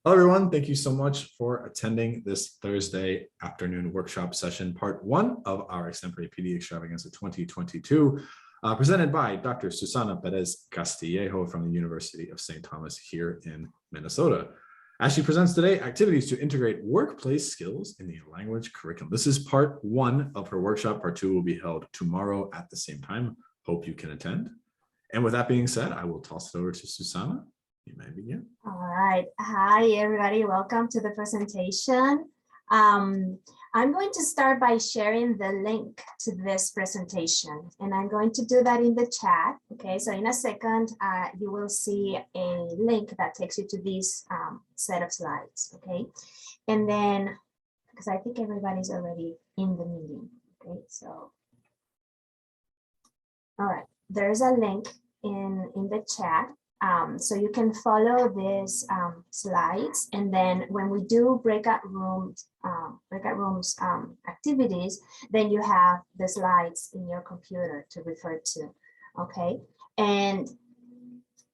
Hello, everyone. Thank you so much for attending this Thursday afternoon workshop session, part one of our extempore PD Extravaganza 2022, presented by Dr. Susana Perez Castillejo from the University of St. Thomas here in Minnesota. As she presents today, activities to integrate workplace skills in the language curriculum. This is part one of her workshop. Part two will be held tomorrow at the same time. Hope you can attend. And with that being said, I will toss it over to Susana. You may begin. All right. Hi, everybody. Welcome to the presentation. I'm going to start by sharing the link to this presentation, and I'm going to do that in the chat. Okay, so in a second, you will see a link that takes you to this set of slides. Okay, and then, because I think everybody's already in the meeting. Okay, so, all right, there's a link in the chat. So you can follow these slides, and then when we do breakout rooms activities, then you have the slides in your computer to refer to. Okay, and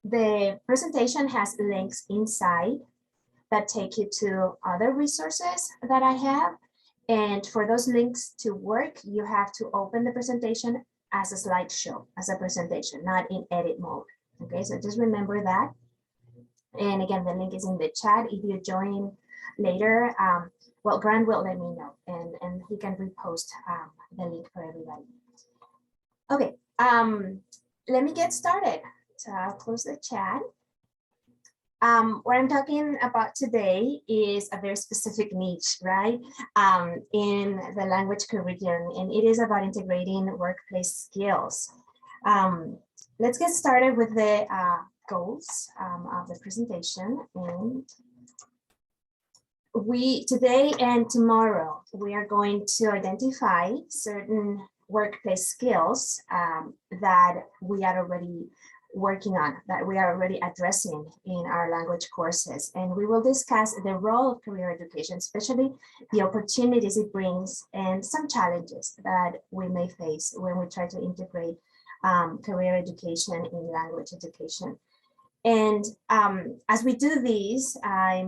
the presentation has links inside that take you to other resources that I have, and for those links to work, you have to open the presentation as a slideshow, as a presentation, not in edit mode. Okay, so just remember that. And again, the link is in the chat. If you join later, well, Grant will let me know, and he can repost the link for everybody. Okay, let me get started. So I'll close the chat. What I'm talking about today is a very specific niche, right? In the language curriculum, and it is about integrating workplace skills. Let's get started with the goals of the presentation. And today and tomorrow, we are going to identify certain workplace skills that we are already working on, that we are already addressing in our language courses. And we will discuss the role of career education, especially the opportunities it brings and some challenges that we may face when we try to integrate career education in language education. And as we do these, I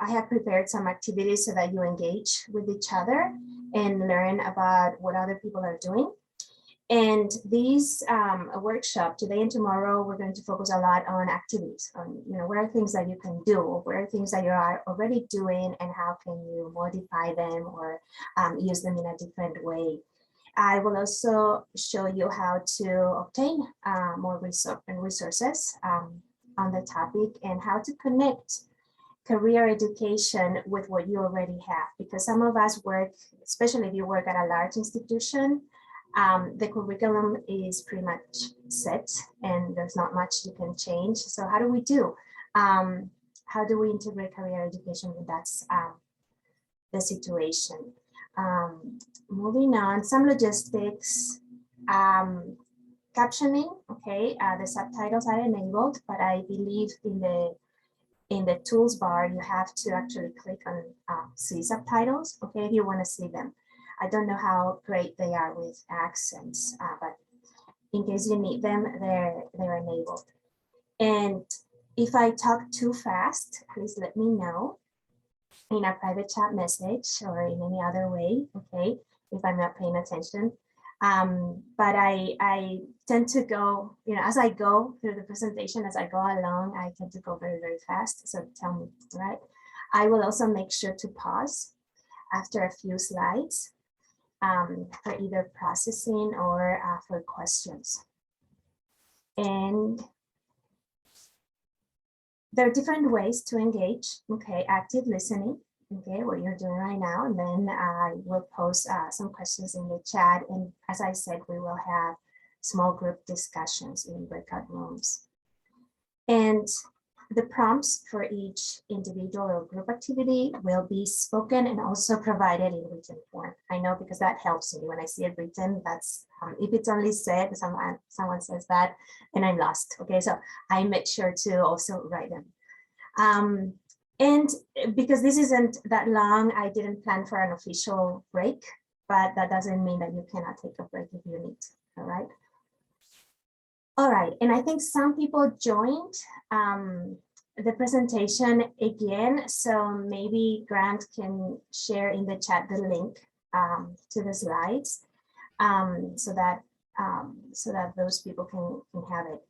have prepared some activities so that you engage with each other and learn about what other people are doing. And these workshop today and tomorrow, we're going to focus a lot on activities, on what are things that you can do, what are things that you are already doing, and how can you modify them or use them in a different way. I will also show you how to obtain more resources on the topic, and how to connect career education with what you already have. Because some of us work, especially if you work at a large institution, the curriculum is pretty much set and there's not much you can change. So how do we do? How do we integrate career education when that's the situation? Moving on, some logistics, captioning. Okay, the subtitles are enabled, but I believe in the tools bar you have to actually click on see subtitles. Okay, if you want to see them. I don't know how great they are with accents, but in case you need them, they're enabled. And if I talk too fast, please let me know in a private chat message or in any other way, okay, if I'm not paying attention. But I tend to go, as I go through the presentation, as I go along, I tend to go very, very fast. So tell me, right? I will also make sure to pause after a few slides for either processing or for questions. And there are different ways to engage. Okay, active listening. Okay, what you're doing right now, and then I will post some questions in the chat. And as I said, we will have small group discussions in breakout rooms. And the prompts for each individual or group activity will be spoken and also provided in written form. I know, because that helps me when I see it written. That's if it's only said, someone says that, and I'm lost. Okay, so I make sure to also write them. And because this isn't that long, I didn't plan for an official break, but that doesn't mean that you cannot take a break if you need. All right. All right, and I think some people joined the presentation again. So maybe Grant can share in the chat the link to the slides so that those people can have it.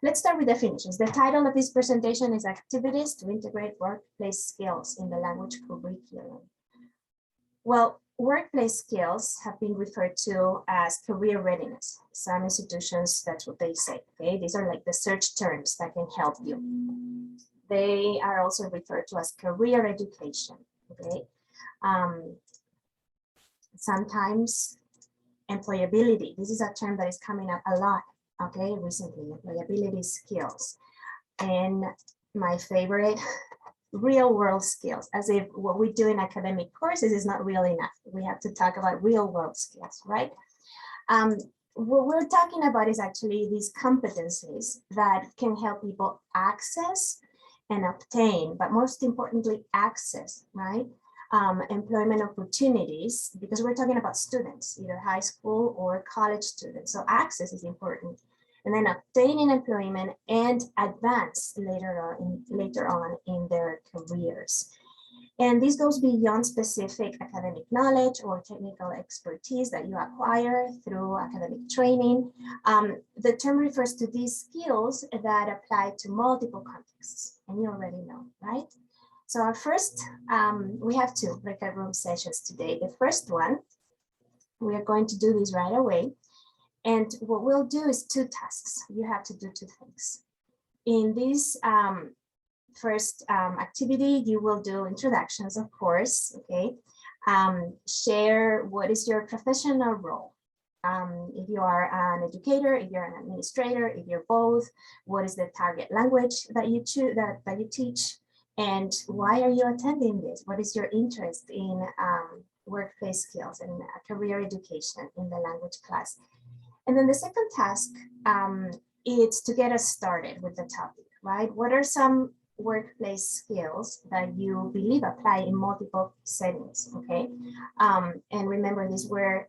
Let's start with definitions. The title of this presentation is Activities to Integrate Workplace Skills in the Language Curriculum. Well, workplace skills have been referred to as career readiness. Some institutions, that's what they say, okay? These are like the search terms that can help you. They are also referred to as career education, okay? Sometimes employability. This is a term that is coming up a lot, okay, recently, employability skills. And my favorite, real world skills, as if what we do in academic courses is not real enough. We have to talk about real world skills, right? What we're talking about is actually these competencies that can help people access and obtain, but most importantly, access, right? Employment opportunities, because we're talking about students, either high school or college students. So access is important. And then obtaining employment and advance later on in their careers. And this goes beyond specific academic knowledge or technical expertise that you acquire through academic training. The term refers to these skills that apply to multiple contexts, and you already know, right? So our first, we have two breakout room sessions today. The first one, we are going to do this right away. And what we'll do is two tasks. You have to do two things. In this first activity, you will do introductions, of course, okay? Share what is your professional role. If you are an educator, if you're an administrator, if you're both, what is the target language that you choose, that you teach? And why are you attending this? What is your interest in workplace skills and career education in the language class? And then the second task is to get us started with the topic, right? What are some workplace skills that you believe apply in multiple settings, okay? And remember, these were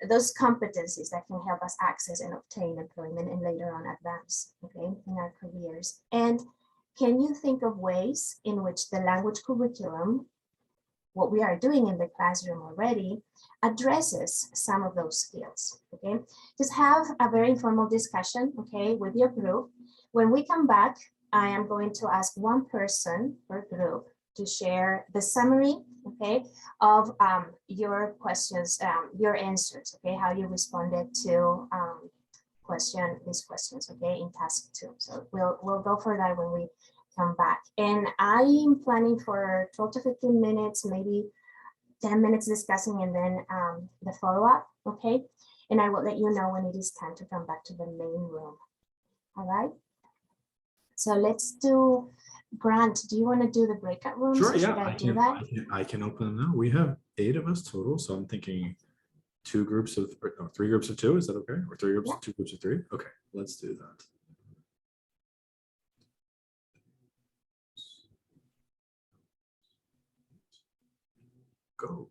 those competencies that can help us access and obtain employment and later on advance, okay, in our careers. And can you think of ways in which the language curriculum, what we are doing in the classroom already, addresses some of those skills, okay? Just have a very informal discussion, okay, with your group. When we come back, I am going to ask one person per group to share the summary, okay, of your questions, your answers, okay, how you responded to these questions, okay, in task 2. So we'll go for that when we come back. And I'm planning for 12 to 15 minutes, maybe 10 minutes discussing, and then the follow-up, okay? And I will let you know when it is time to come back to the main room, all right? So let's do, Grant, do you want to do the breakout rooms? Sure, or yeah, should I can open them now. We have 8 of us total, so I'm thinking 3 groups of 2. Is that okay? Or 3 groups, 2 groups of 3? Okay, let's do that. Go.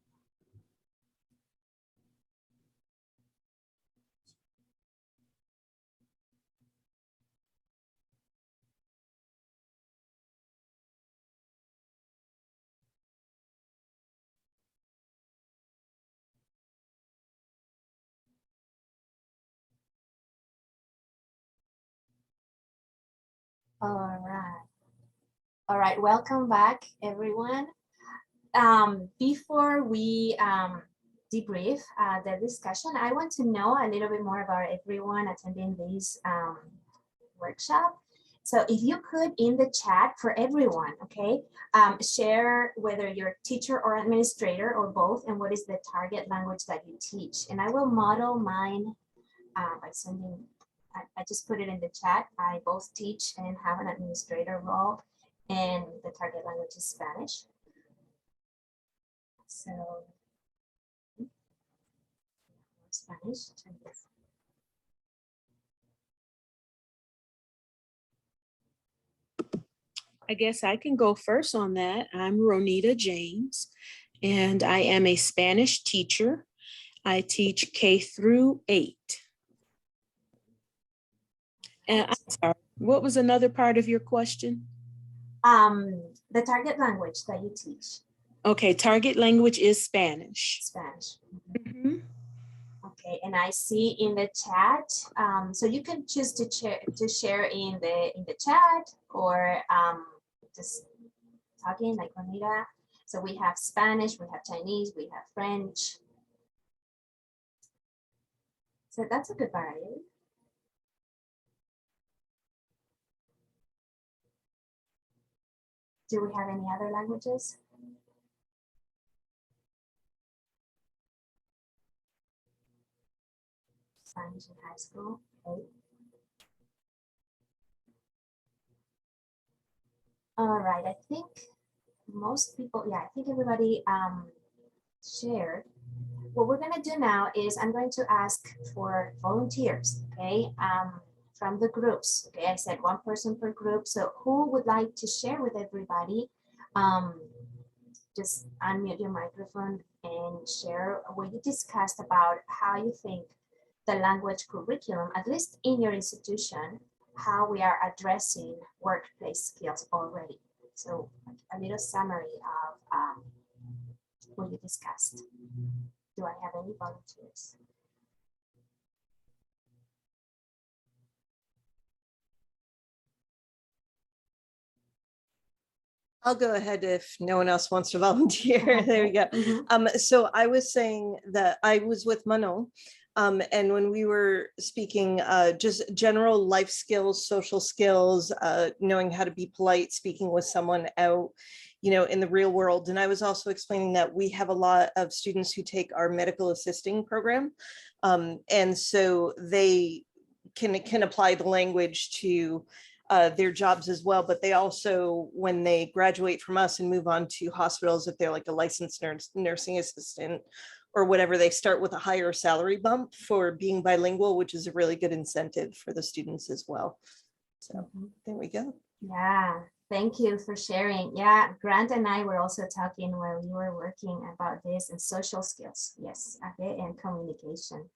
All right, welcome back, everyone. Before we debrief the discussion, I want to know a little bit more about everyone attending this workshop. So if you could, in the chat for everyone, okay, share whether you're teacher or administrator or both, and what is the target language that you teach. And I will model mine by sending, I just put it in the chat. I both teach and have an administrator role, and the target language is Spanish. So Spanish. I guess I can go first on that. I'm Ronita James, and I am a Spanish teacher. I teach K through 8. And I'm sorry, what was another part of your question? The target language that you teach. Okay, target language is Spanish. Spanish. Mhm. Okay, and I see in the chat, so you can choose to share in the chat or just talking like Juanita. So we have Spanish, we have Chinese, we have French. So that's a good variety. Do we have any other languages? Spanish in high school. Okay. All right, I think most people, yeah, I think everybody shared. What we're gonna do now is I'm going to ask for volunteers, okay, from the groups. Okay, I said one person per group. So who would like to share with everybody? Just unmute your microphone and share what you discussed about how you think the language curriculum, at least in your institution, how we are addressing workplace skills already. So a little summary of what you discussed. Do I have any volunteers? I'll go ahead if no one else wants to volunteer. There we go. So I was saying that I was with Manon, and when we were speaking, just general life skills, social skills, knowing how to be polite, speaking with someone out, you know, in the real world. And I was also explaining that we have a lot of students who take our medical assisting program, and so they can apply the language to their jobs as well, but they also, when they graduate from us and move on to hospitals, if they're like a licensed nursing assistant or whatever, they start with a higher salary bump for being bilingual, which is a really good incentive for the students as well. So there we go. Yeah, thank you for sharing. Yeah, Grant and I were also talking while we were working about this and social skills. Yes, okay, and communication.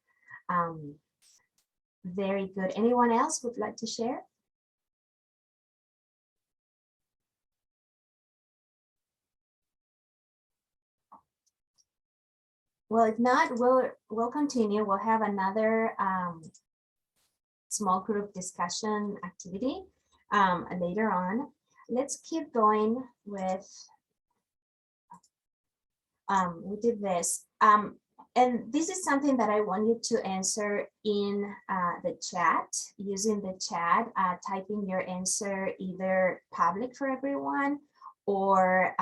Very good. Anyone else would like to share? Well, if not, we'll continue. We'll have another small group discussion activity later on. Let's keep going with, we did this. And this is something that I want you to answer in the chat, using the chat, typing your answer either public for everyone or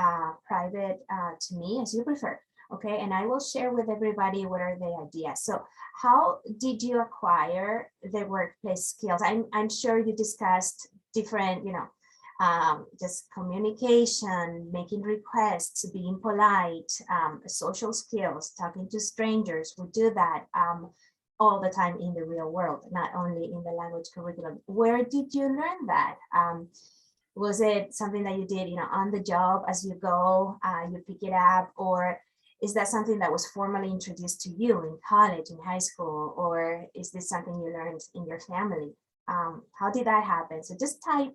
private to me, as you prefer. Okay, and I will share with everybody what are the ideas. So how did you acquire the workplace skills? I'm sure you discussed different, you know, just communication, making requests, being polite, social skills, talking to strangers. We do that all the time in the real world, not only in the language curriculum. Where did you learn that? Was it something that you did, you know, on the job as you go, you pick it up, or is that something that was formally introduced to you in college, in high school, or is this something you learned in your family? How did that happen? So just type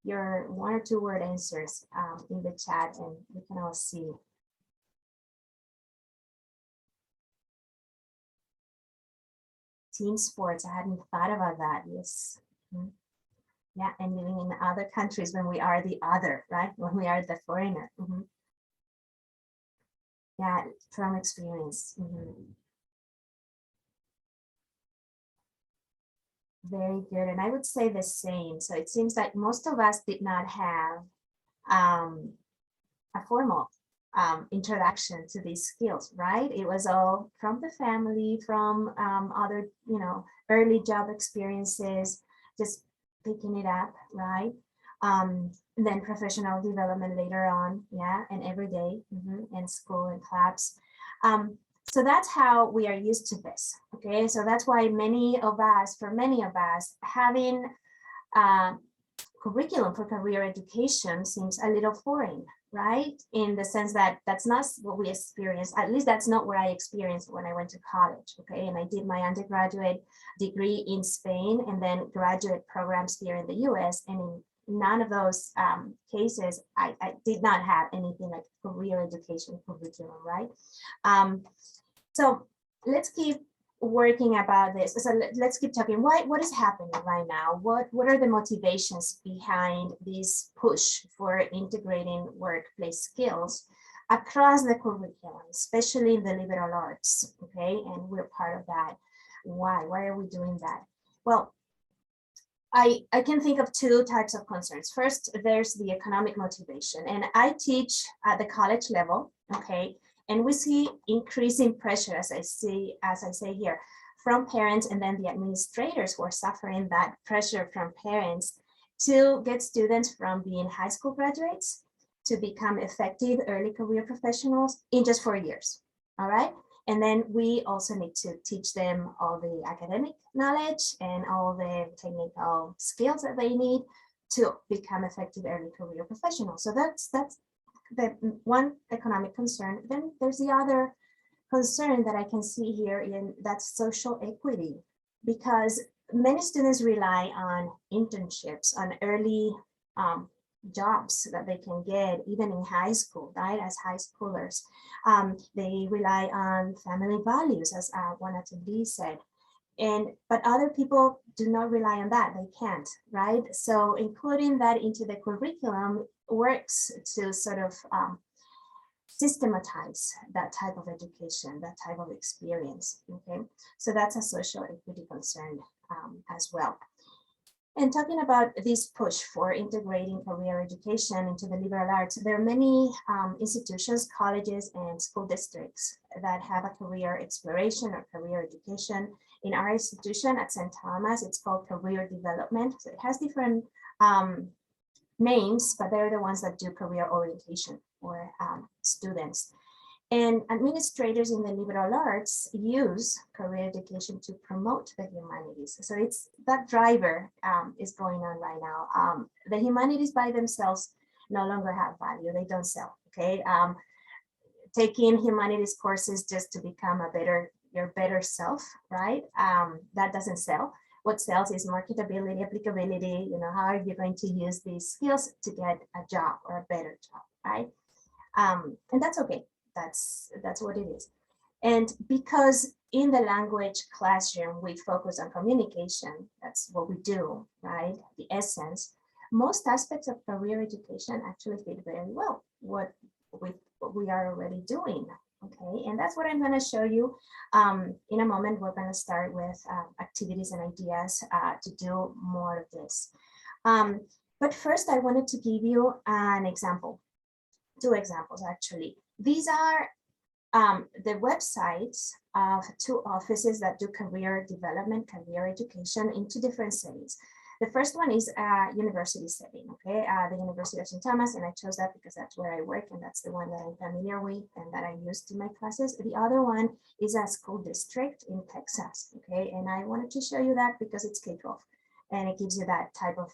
your 1 or 2 word answers in the chat and we can all see. Team sports, I hadn't thought about that, yes. Yeah, and living in other countries when we are the other, right? When we are the foreigner. Yeah, from experience. Very good. And I would say the same. So it seems like most of us did not have a formal introduction to these skills, right? It was all from the family, from other, you know, early job experiences, just picking it up, right? And then professional development later on, yeah, and every day, in school and clubs. So that's how we are used to this, okay? So that's why many of us, having curriculum for career education seems a little foreign, right? In the sense that that's not what we experience. At least that's not what I experienced when I went to college, okay? And I did my undergraduate degree in Spain and then graduate programs here in the US and none of those cases, I did not have anything like career education curriculum, right? So let's keep working about this. So let's keep talking. What is happening right now? What are the motivations behind this push for integrating workplace skills across the curriculum, especially in the liberal arts? Okay, and we're part of that. Why are we doing that? Well, I can think of two types of concerns. First, there's the economic motivation, and I teach at the college level, okay, and we see increasing pressure, as I say here, from parents and then the administrators who are suffering that pressure from parents to get students from being high school graduates to become effective early career professionals in just 4 years, all right? And then we also need to teach them all the academic knowledge and all the technical skills that they need to become effective early career professionals. So that's the one economic concern. Then there's the other concern that I can see here, and that's social equity, because many students rely on internships, on early jobs that they can get even in high school, right, as high schoolers. They rely on family values, as one attendee said, but other people do not rely on that. They can't, right? So including that into the curriculum works to sort of systematize that type of education, that type of experience, okay? So that's a social equity concern as well. And talking about this push for integrating career education into the liberal arts, there are many institutions, colleges, and school districts that have a career exploration or career education. In our institution at St. Thomas, it's called career development. So it has different names, but they're the ones that do career orientation for students. And administrators in the liberal arts use career education to promote the humanities. So it's that driver is going on right now. The humanities by themselves no longer have value. They don't sell, okay? Taking humanities courses just to become your better self, right? That doesn't sell. What sells is marketability, applicability, how are you going to use these skills to get a job or a better job, right? And that's okay. That's what it is. And because in the language classroom, we focus on communication, that's what we do, right? The essence, most aspects of career education actually fit very well what we are already doing, okay? And that's what I'm gonna show you. In a moment, we're gonna start with activities and ideas to do more of this. But first, I wanted to give you an example, 2 examples actually. These are the websites of 2 offices that do career development, career education in 2 different settings. The first one is a university setting, okay? The University of St. Thomas, and I chose that because that's where I work and that's the one that I'm familiar with and that I use in my classes. The other one is a school district in Texas, okay? And I wanted to show you that because it's K-12 and it gives you that type of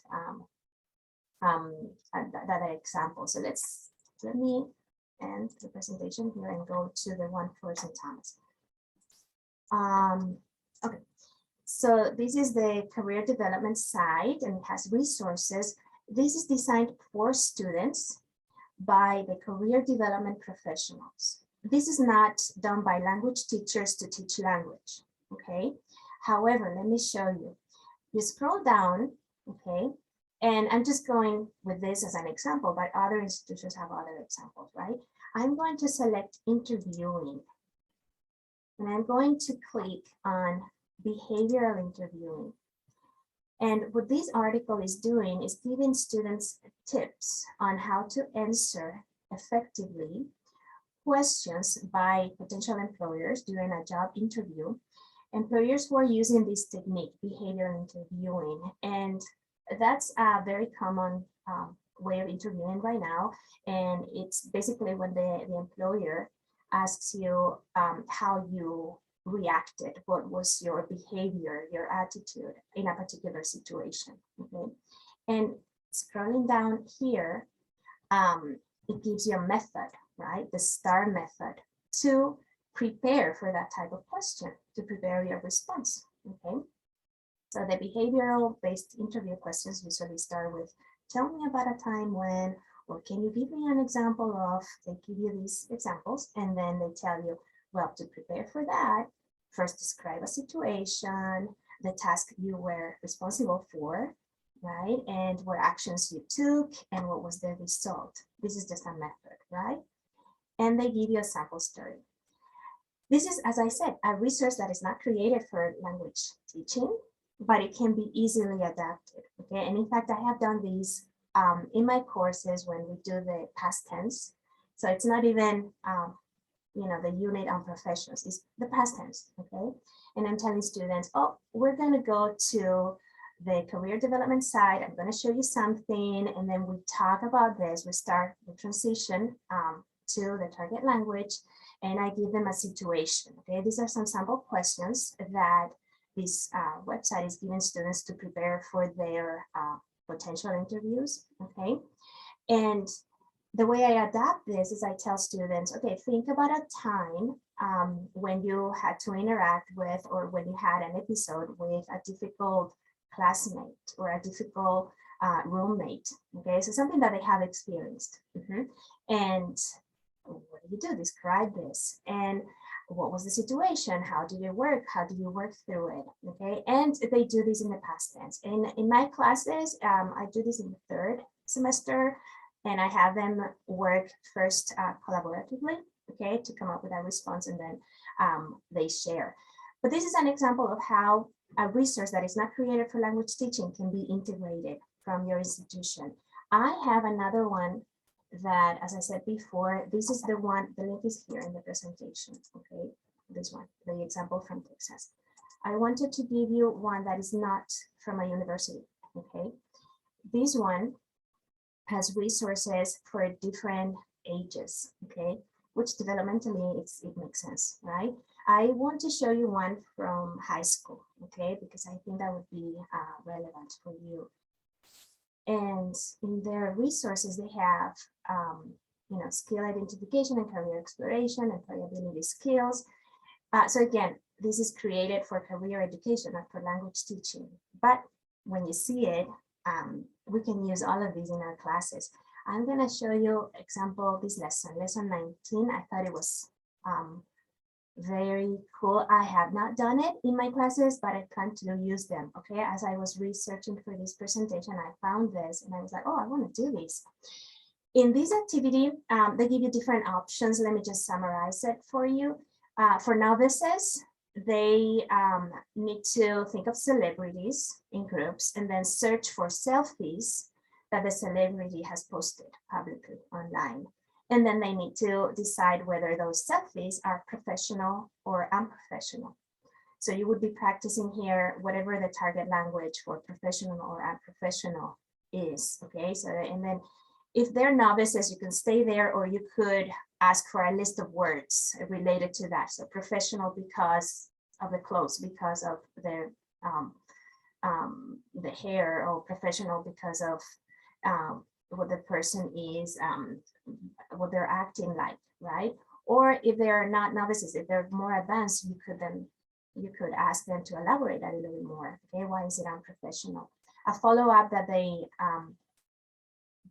that example. So let me end the presentation here and go to the one for St. Thomas. Okay, so this is the career development site and it has resources. This is designed for students by the career development professionals. This is not done by language teachers to teach language, okay? However, let me show you. You scroll down, okay? And I'm just going with this as an example, but other institutions have other examples, right? I'm going to select interviewing. And I'm going to click on behavioral interviewing. And what this article is doing is giving students tips on how to answer effectively questions by potential employers during a job interview. Employers who are using this technique, behavioral interviewing, and that's a very common way of interviewing right now. And it's basically when the employer asks you how you reacted, what was your behavior, your attitude in a particular situation, okay? And scrolling down here, it gives you a method, right? The STAR method to prepare for that type of question, to prepare your response, okay? So the behavioral based interview questions usually start with tell me about a time when, or can you give me an example of, they give you these examples, and then they tell you, well, to prepare for that, first describe a situation, the task you were responsible for, right? And what actions you took and what was the result. This is just a method, right? And they give you a sample story. This is, as I said, a resource that is not created for language teaching, but it can be easily adapted, okay? And in fact, I have done these in my courses when we do the past tense. So it's not even, the unit on professions, it's the past tense, okay? And I'm telling students, oh, we're gonna go to the career development side. I'm gonna show you something, and then we talk about this. We start the transition to the target language, and I give them a situation, okay? These are some sample questions that this website is giving students to prepare for their potential interviews, okay? And the way I adapt this is I tell students, okay, think about a time when you had to interact with, or when you had an episode with a difficult classmate or a difficult roommate, okay? So something that they have experienced. And what do you do? Describe this. And what was the situation? How did it work? How did you work through it? Okay, and they do this in the past tense. In my classes, I do this in the third semester, and I have them work first collaboratively, okay, to come up with a response, and then they share. But this is an example of how a resource that is not created for language teaching can be integrated from your institution. I have another one that, as I said before, this is the one, the link is here in the presentation, okay? This one, the example from Texas. I wanted to give you one that is not from a university, okay? This one has resources for different ages, okay? Which developmentally, it makes sense, right? I want to show you one from high school, okay? Because I think that would be relevant for you. And in their resources, they have, skill identification and career exploration, employability skills. So again, this is created for career education, not for language teaching. But when you see it, we can use all of these in our classes. I'm going to show you example of this lesson 19. I thought it was very cool. I have not done it in my classes, but I plan to use them. Okay, as I was researching for this presentation, I found this and I was like, oh, I want to do this. In this activity, they give you different options. Let me just summarize it for you. For novices, they need to think of celebrities in groups and then search for selfies that the celebrity has posted publicly online. And then they need to decide whether those selfies are professional or unprofessional. So you would be practicing here whatever the target language for professional or unprofessional is, okay? So, and then if they're novices, you can stay there, or you could ask for a list of words related to that. So professional because of the clothes, because of the hair, or professional because of what the person is, what they're acting like, right? Or if they're not novices, if they're more advanced, you could ask them to elaborate a little bit more. Okay, why is it unprofessional? A follow-up that they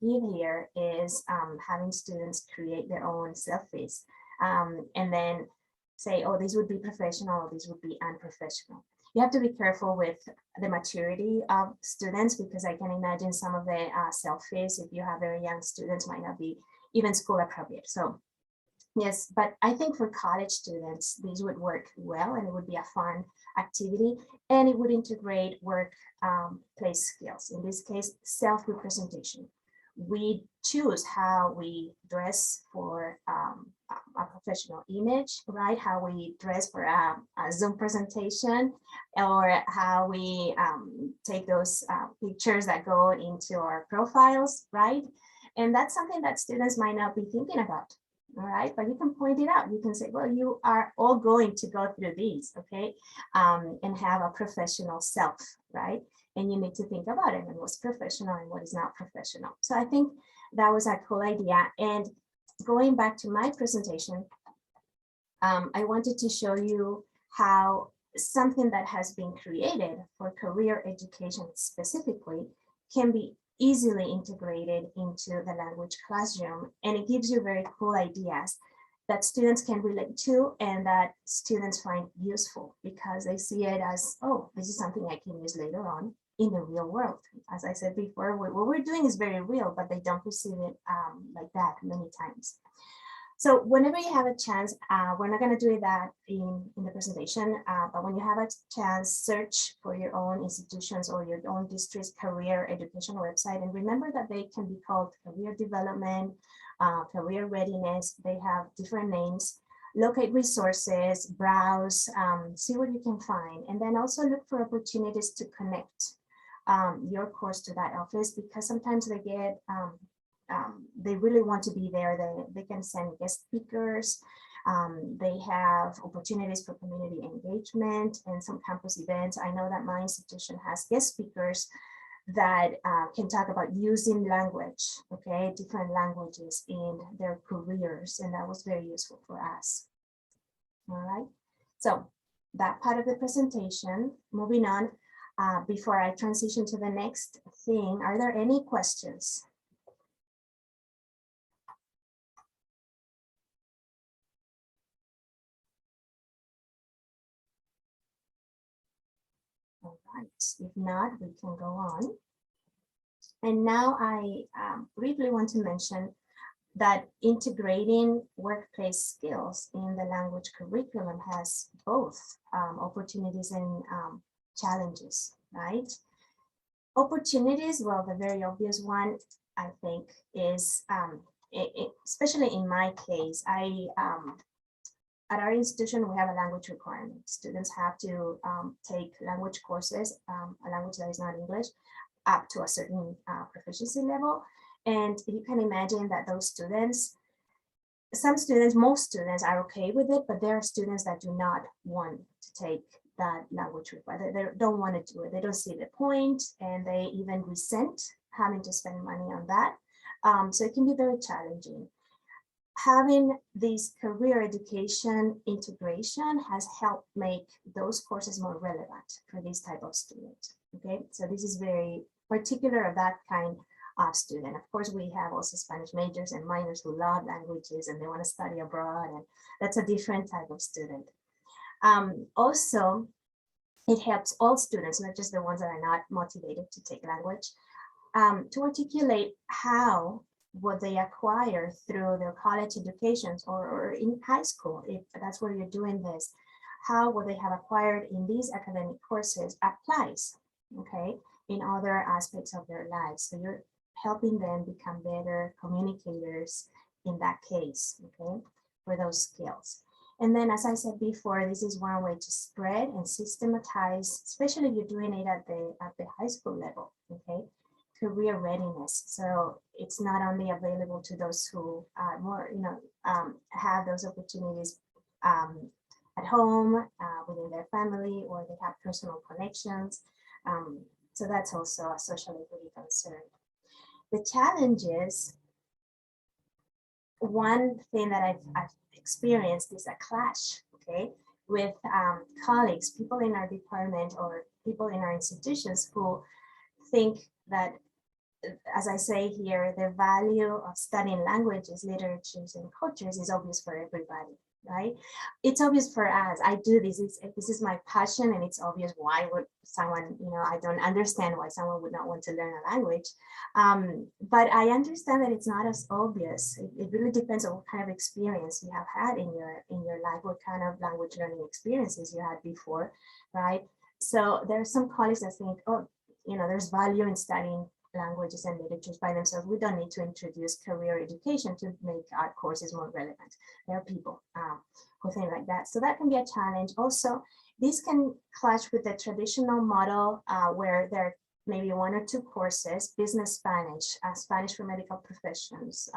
give here is having students create their own selfies, and then say, oh, this would be professional, or this would be unprofessional. You have to be careful with the maturity of students, because I can imagine some of the selfies, if you have very young students, might not be even school appropriate. So yes, but I think for college students, these would work well, and it would be a fun activity, and it would integrate workplace skills. In this case, self-representation. We choose how we dress for a professional image, right? How we dress for a Zoom presentation, or how we take those pictures that go into our profiles, right? And that's something that students might not be thinking about, all right? But you can point it out. You can say, well, you are all going to go through these, okay? And have a professional self, right? And you need to think about it, and what's professional and what is not professional. So I think that was a cool idea. And going back to my presentation, I wanted to show you how something that has been created for career education specifically can be easily integrated into the language classroom, and it gives you very cool ideas that students can relate to and that students find useful because they see it as, oh, this is something I can use later on in the real world. As I said before, what we're doing is very real, but they don't perceive it like that many times. So whenever you have a chance, we're not going to do that in the presentation, but when you have a chance, search for your own institutions or your own district's career education website. And remember that they can be called career development, career readiness. They have different names. Locate resources, browse, see what you can find, and then also look for opportunities to connect your course to that office, because sometimes they get they really want to be there. They can send guest speakers. They have opportunities for community engagement and some campus events. I know that my institution has guest speakers that can talk about using language, okay, different languages in their careers, and that was very useful for us. All right, so that part of the presentation. Moving on, before I transition to the next thing, are there any questions? All right, if not, we can go on. And now I briefly want to mention that integrating workplace skills in the language curriculum has both opportunities and challenges, right? Opportunities, well, the very obvious one, I think, is, especially in my case, at our institution, we have a language requirement. Students have to take language courses, a language that is not English, up to a certain proficiency level. And you can imagine that those students, some students, most students are okay with it, but there are students that do not want to take that language requirement. They don't want to do it. They don't see the point, and they even resent having to spend money on that. So it can be very challenging. Having this career education integration has helped make those courses more relevant for this type of student. Okay, so this is very particular of that kind of student. Of course, we have also Spanish majors and minors who love languages and they want to study abroad, and that's a different type of student. Also, it helps all students, not just the ones that are not motivated to take language, to articulate how what they acquire through their college educations or in high school, if that's where you're doing this, how what they have acquired in these academic courses applies, okay, in other aspects of their lives. So you're helping them become better communicators in that case, okay, for those skills. And then, as I said before, this is one way to spread and systematize, especially if you're doing it at the high school level, okay, career readiness. So it's not only available to those who are more, have those opportunities at home, within their family, or they have personal connections. So that's also a social equity concern. The challenges, one thing that I've experienced is a clash, okay, with colleagues, people in our department or people in our institutions who think that, as I say here, the value of studying languages, literatures, and cultures is obvious for everybody, right? It's obvious for us. I do this. This is my passion, and it's obvious. Why would someone, I don't understand why someone would not want to learn a language. But I understand that it's not as obvious. It really depends on what kind of experience you have had in your life, what kind of language learning experiences you had before, right? So there are some colleagues that think, oh, there's value in studying languages and literatures by themselves. We don't need to introduce career education to make our courses more relevant. There are people who think like that. So that can be a challenge. Also, this can clash with the traditional model where there are maybe one or two courses, business Spanish, Spanish for medical professions,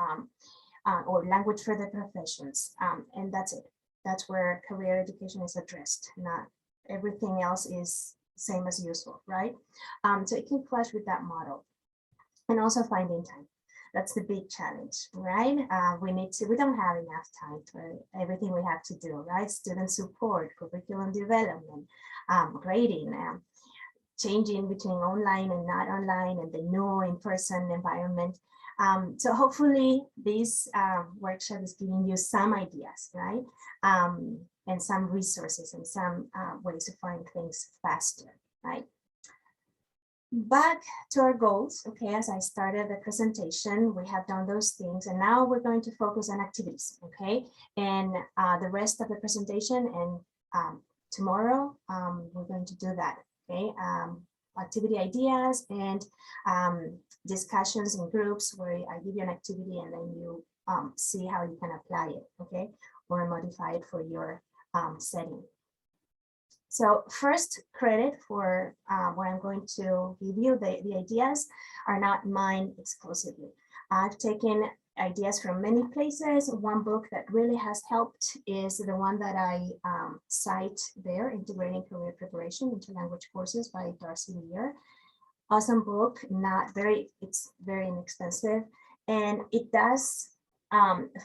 or language for the professions. And that's it. That's where career education is addressed. Not everything else is same as useful, right? So it can clash with that model. And also finding time. That's the big challenge, right? We don't have enough time for everything we have to do, right? Student support, curriculum development, grading, changing between online and not online and the new in-person environment. So hopefully this workshop is giving you some ideas, right? And some resources and some ways to find things faster, right? Back to our goals, okay, as I started the presentation, we have done those things, and now we're going to focus on activities, okay? And the rest of the presentation and tomorrow, we're going to do that, okay? Activity ideas and discussions in groups where I give you an activity and then you see how you can apply it, okay? Or modify it for your setting. So first, credit for what I'm going to give you. The ideas are not mine exclusively. I've taken ideas from many places. One book that really has helped is the one that I cite there, Integrating Career Preparation into Language Courses by Darcy Lear. Awesome book, it's very inexpensive. And it does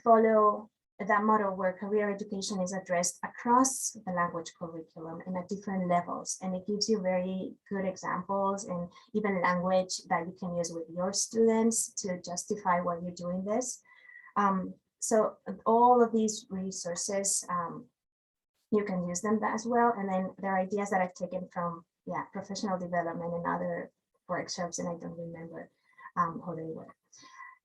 follow that model where career education is addressed across the language curriculum and at different levels. And it gives you very good examples and even language that you can use with your students to justify why you're doing this. So all of these resources, you can use them as well. And then there are ideas that I've taken from professional development and other workshops, and I don't remember how they were.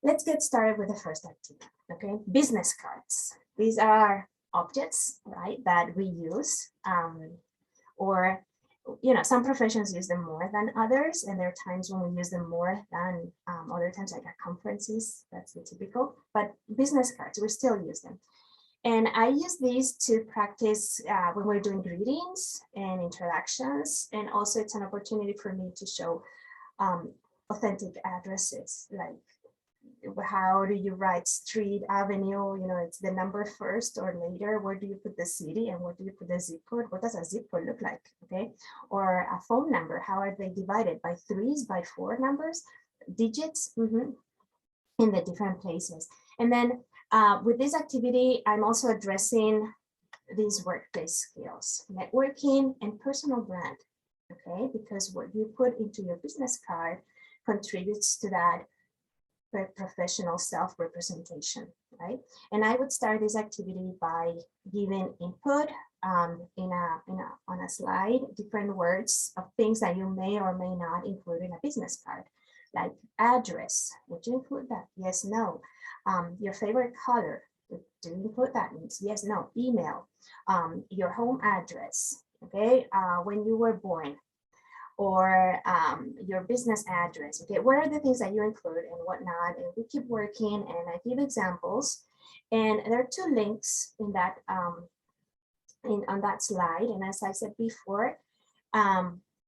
Let's get started with the first activity, okay? Business cards. These are objects, right, that we use, or, you know, some professions use them more than others, and there are times when we use them more than other times, like at conferences, that's the typical, but business cards, we still use them. And I use these to practice when we're doing greetings and introductions, and also it's an opportunity for me to show authentic addresses, like how do you write street, avenue, you know, it's the number first or later, where do you put the city and where do you put the zip code? What does a zip code look like, okay? Or a phone number, how are they divided? By threes, by four numbers, digits, in the different places. And then with this activity, I'm also addressing these workplace skills, networking and personal brand, okay? Because what you put into your business card contributes to that professional self-representation, right? And I would start this activity by giving input on a slide, different words of things that you may or may not include in a business card, like address. Would you include that? Yes, no. Your favorite color. Do you include that? Yes, no. Email. Your home address. Okay. When you were born. Or your business address. Okay, what are the things that you include and whatnot? And we keep working, and I give examples. And there are two links in that on that slide. And as I said before,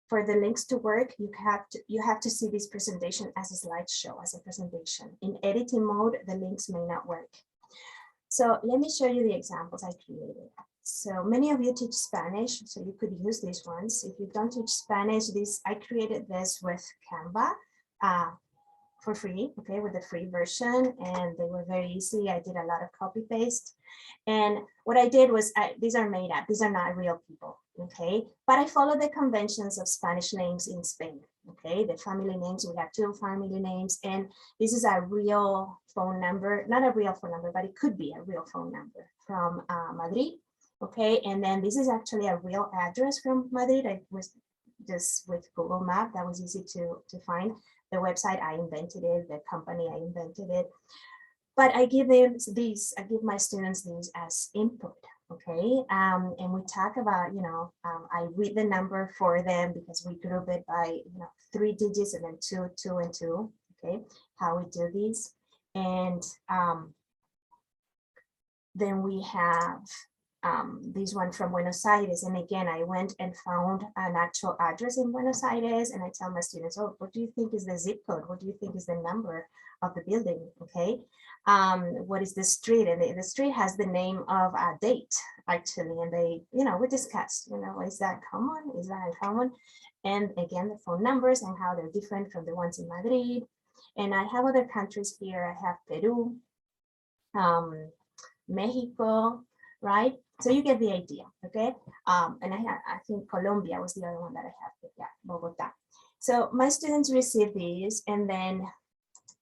for the links to work, you have to see this presentation as a slideshow, as a presentation. In editing mode, the links may not work. So let me show you the examples I created. So many of you teach Spanish, so you could use these ones. If you don't teach Spanish, I created this with Canva for free, okay, with the free version, and they were very easy. I did a lot of copy paste. And what I did was, these are made up, these are not real people, okay? But I follow the conventions of Spanish names in Spain, okay? The family names, we have two family names, and this is a real phone number, not a real phone number, but it could be a real phone number from Madrid. Okay, and then this is actually a real address from Madrid. I was just with Google Map, that was easy to find. The website, I invented it, the company, I invented it. But I give them these, I give my students these as input, okay? And we talk about, you know, I read the number for them because we group it by, you know, 3 digits and then 2, 2, and 2, okay? How we do these. And then we have this one from Buenos Aires. And again, I went and found an actual address in Buenos Aires, and I tell my students, oh, what do you think is the zip code? What do you think is the number of the building? Okay. What is the street? And the street has the name of a date, actually. And they, you know, we discussed, you know, is that common? Is that uncommon? And again, the phone numbers and how they're different from the ones in Madrid. And I have other countries here. I have Peru, Mexico, right? So you get the idea, okay? And I think Colombia was the other one that I have, yeah, Bogota. So my students receive these, and then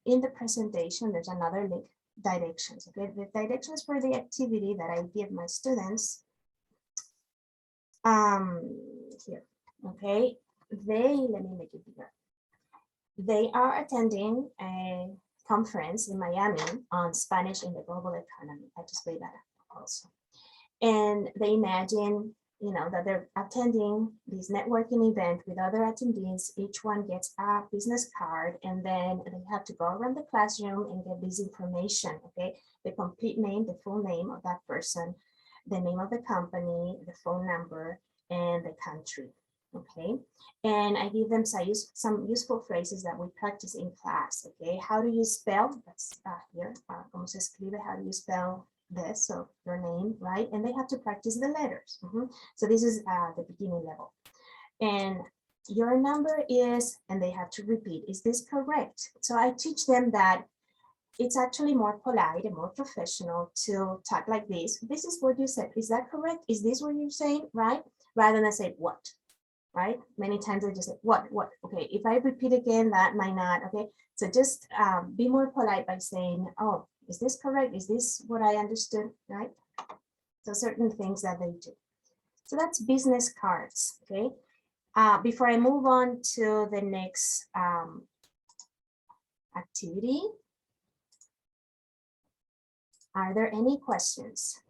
in the presentation, there's another link, directions, okay? The directions for the activity that I give my students, here, okay? Let me make it bigger. They are attending a conference in Miami on Spanish in the global economy. I just made that up also. And they imagine, that they're attending this networking event with other attendees. Each one gets a business card, and then they have to go around the classroom and get this information, okay? The complete name, the full name of that person, the name of the company, the phone number, and the country, okay? And I give them some useful phrases that we practice in class, okay? How do you spell? That's here, como se escribe, how do you spell this, so your name, right? And they have to practice the letters. So this is the beginning level. And your number is, and they have to repeat, is this correct? So I teach them that it's actually more polite and more professional to talk like this. This is what you said. Is that correct? Is this what you're saying, right? Rather than say what, right? Many times I just say what, okay. If I repeat again, that might not, okay. So just be more polite by saying, oh, is this correct? Is this what I understood, right? So certain things that they do. So that's business cards, okay? Before I move on to the next activity, are there any questions?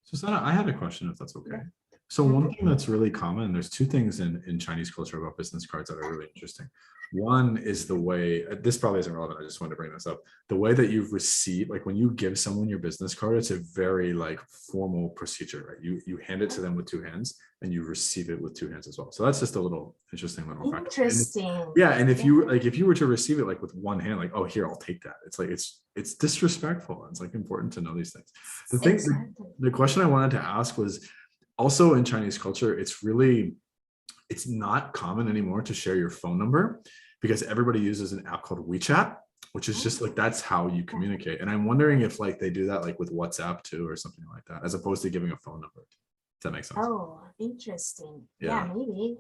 Susanna, I had a question, if that's okay. So one thing that's really common, there's two things in Chinese culture about business cards that are really interesting. One is the way, this probably isn't relevant, I just wanted to bring this up. The way that you've received, like when you give someone your business card, it's a very like formal procedure, right? You hand it to them with two hands and you receive it with two hands as well. So that's just a little interesting little fact. Interesting. Yeah, and if you were to receive it like with one hand, like, oh, here, I'll take that. It's like, it's disrespectful. It's like important to know these things. The thing, Exactly. the question I wanted to ask was, also in Chinese culture, it's not common anymore to share your phone number because everybody uses an app called WeChat, which is just like, that's how you communicate. And I'm wondering if like they do that like with WhatsApp too, or something like that, as opposed to giving a phone number. Does that make sense? Oh, interesting. Yeah. Yeah, maybe.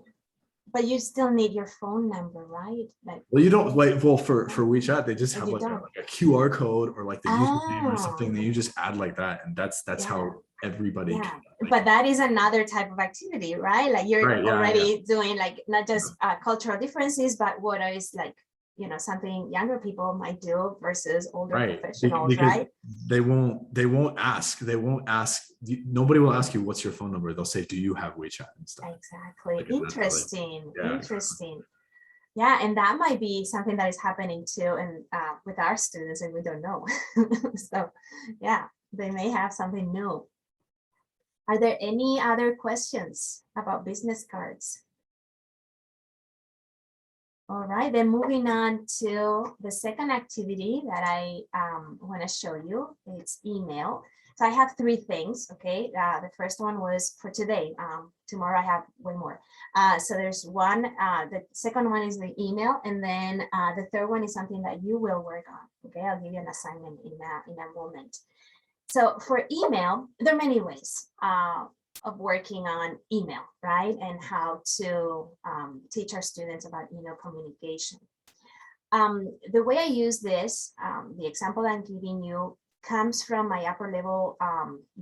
But you still need your phone number, right? Like, well, you don't like, well, for WeChat, they just have like a QR code or like the username or something that you just add like that. And that's how everybody can. Like, but that is another type of activity, right? Like you're already doing like not just cultural differences, but what is like, something younger people might do versus older professionals, because right? They won't ask. Nobody will ask you what's your phone number. They'll say, do you have WeChat and stuff? Exactly. Like, Interesting. Interesting. Yeah, and that might be something that is happening too, and with our students, and we don't know. So, yeah, they may have something new. Are there any other questions about business cards? All right, then moving on to the second activity that I want to show you. It's email. So I have three things, okay? The first one was for today. Tomorrow I have way more. So there's one, the second one is the email, and then the third one is something that you will work on, okay? I'll give you an assignment in a moment. So for email, there are many ways of working on email, right? And how to teach our students about email communication. The way I use this, the example I'm giving you comes from my upper level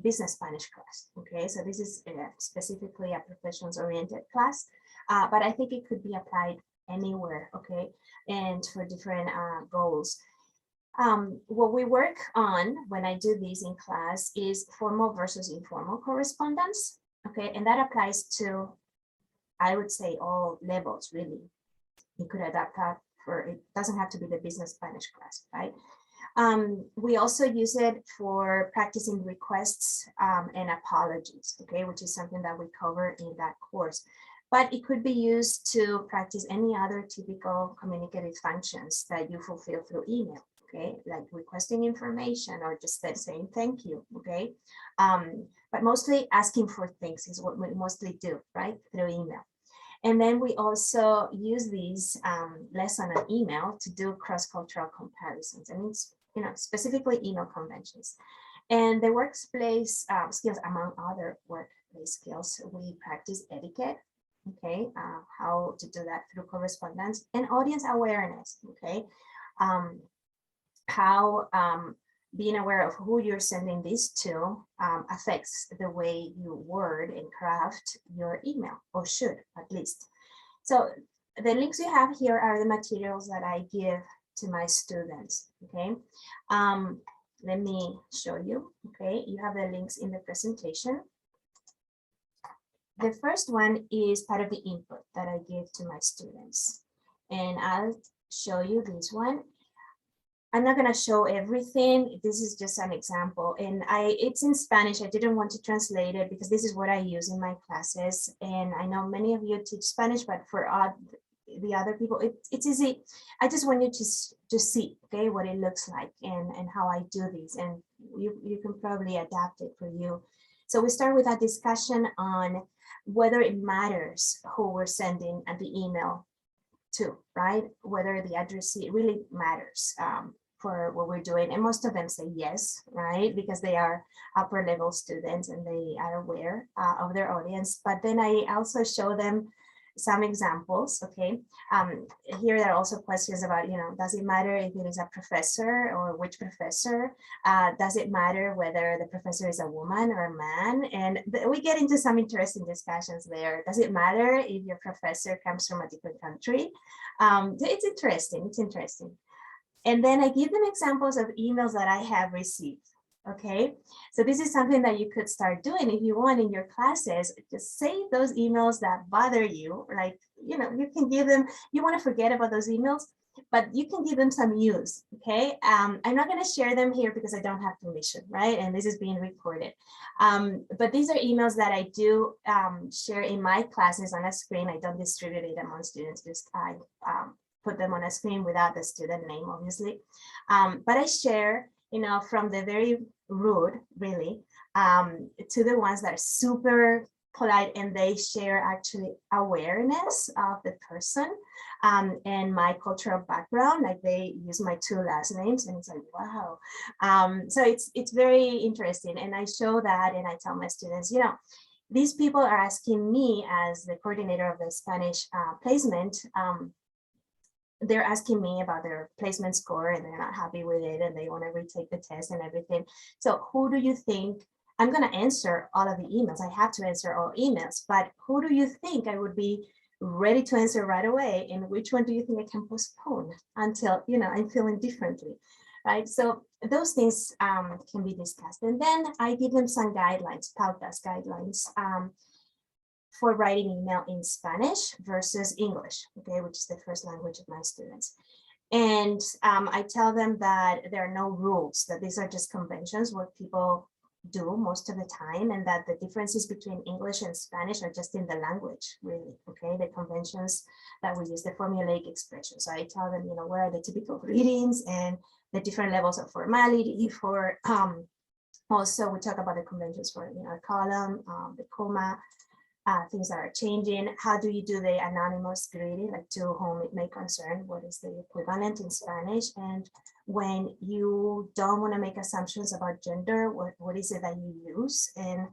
business Spanish class, okay? So this is specifically a professions oriented class, but I think it could be applied anywhere, okay? And for different goals. What we work on when I do this in class is formal versus informal correspondence, okay? And that applies to, I would say, all levels, really. You could adapt that it doesn't have to be the business Spanish class, right? We also use it for practicing requests and apologies, okay? Which is something that we cover in that course. But it could be used to practice any other typical communicative functions that you fulfill through email. Okay, like requesting information or just saying thank you, okay? But mostly asking for things is what we mostly do, right, through email. And then we also use these lesson on email to do cross-cultural comparisons, and it's, specifically email conventions. And the workplace skills, among other workplace skills, we practice etiquette, okay, how to do that through correspondence, and audience awareness, okay, how being aware of who you're sending this to affects the way you word and craft your email, or should at least. So the links you have here are the materials that I give to my students, okay. Let me show you, okay. You have the links in the presentation. The first one is part of the input that I give to my students, and I'll show you this one. I'm not going to show everything. This is just an example, and it's in Spanish. I didn't want to translate it because this is what I use in my classes, and I know many of you teach Spanish, but for the other people, it's easy. I just want you to see, okay, what it looks like and how I do these, and you can probably adapt it for you. So we start with a discussion on whether it matters who we're sending the email to, right? Whether the addressee really matters for what we're doing. And most of them say yes, right? Because they are upper level students and they are aware of their audience. But then I also show them some examples, okay? Here there are also questions about, does it matter if it is a professor or which professor? Does it matter whether the professor is a woman or a man? And we get into some interesting discussions there. Does it matter if your professor comes from a different country? It's interesting. And then I give them examples of emails that I have received. Okay, so this is something that you could start doing if you want in your classes. Just save those emails that bother you. Like, you can give them, you want to forget about those emails, but you can give them some use. Okay, I'm not going to share them here because I don't have permission, right? And this is being recorded. But these are emails that I do share in my classes on a screen. I don't distribute it among students, just I put them on a screen without the student name, obviously. But I share, from the very rude, really, to the ones that are super polite and they share actually awareness of the person and my cultural background. Like they use my 2 last names, and it's like, wow. So it's very interesting. And I show that, and I tell my students, these people are asking me as the coordinator of the Spanish placement, they're asking me about their placement score and they're not happy with it and they want to retake the test and everything. So who do you think, I'm going to answer all of the emails. I have to answer all emails, but who do you think I would be ready to answer right away? And which one do you think I can postpone until, I'm feeling differently, right? So those things can be discussed. And then I give them some guidelines, pautas guidelines, for writing email in Spanish versus English, okay, which is the first language of my students. And I tell them that there are no rules, that these are just conventions, what people do most of the time, and that the differences between English and Spanish are just in the language, really, okay, the conventions that we use, the formulaic expressions. So I tell them, what are the typical greetings and the different levels of formality for, also we talk about the conventions for, a column, the comma, things that are changing. How do you do the anonymous greeting, like to whom it may concern? What is the equivalent in Spanish? And when you don't want to make assumptions about gender, what is it that you use? And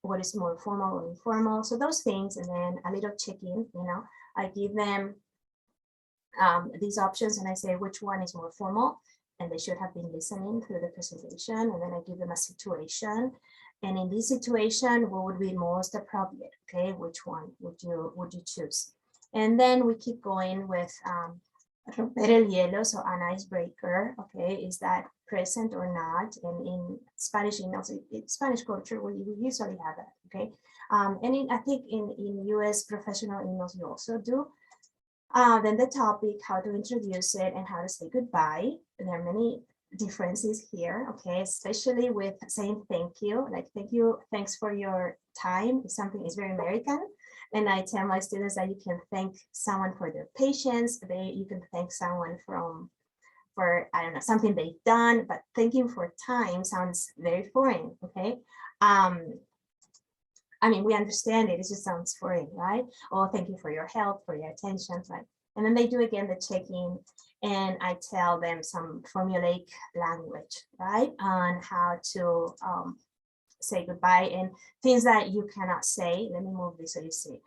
what is more formal or informal? So those things, and then a little check-in, I give them these options and I say which one is more formal, and they should have been listening through the presentation. And then I give them a situation. And in this situation, what would be most appropriate? Okay, which one would you choose? And then we keep going with romper el hielo, so an icebreaker. Okay, is that present or not? And in Spanish emails, in Spanish culture, we usually have that. Okay, and I think in US professional emails you also do. Then the topic, how to introduce it, and how to say goodbye. And there are many differences here, okay, especially with saying thank you, like thank you, thanks for your time. Something is very American, and I tell my students that you can thank someone for their patience. You can thank someone for I don't know, something they've done, but thanking for time sounds very foreign. Okay, I mean, we understand it, it just sounds foreign, right? Oh, thank you for your help, for your attention, right? And then they do again the check-in, and I tell them some formulaic language, right, on how to say goodbye and things that you cannot say. Let me move this so you see.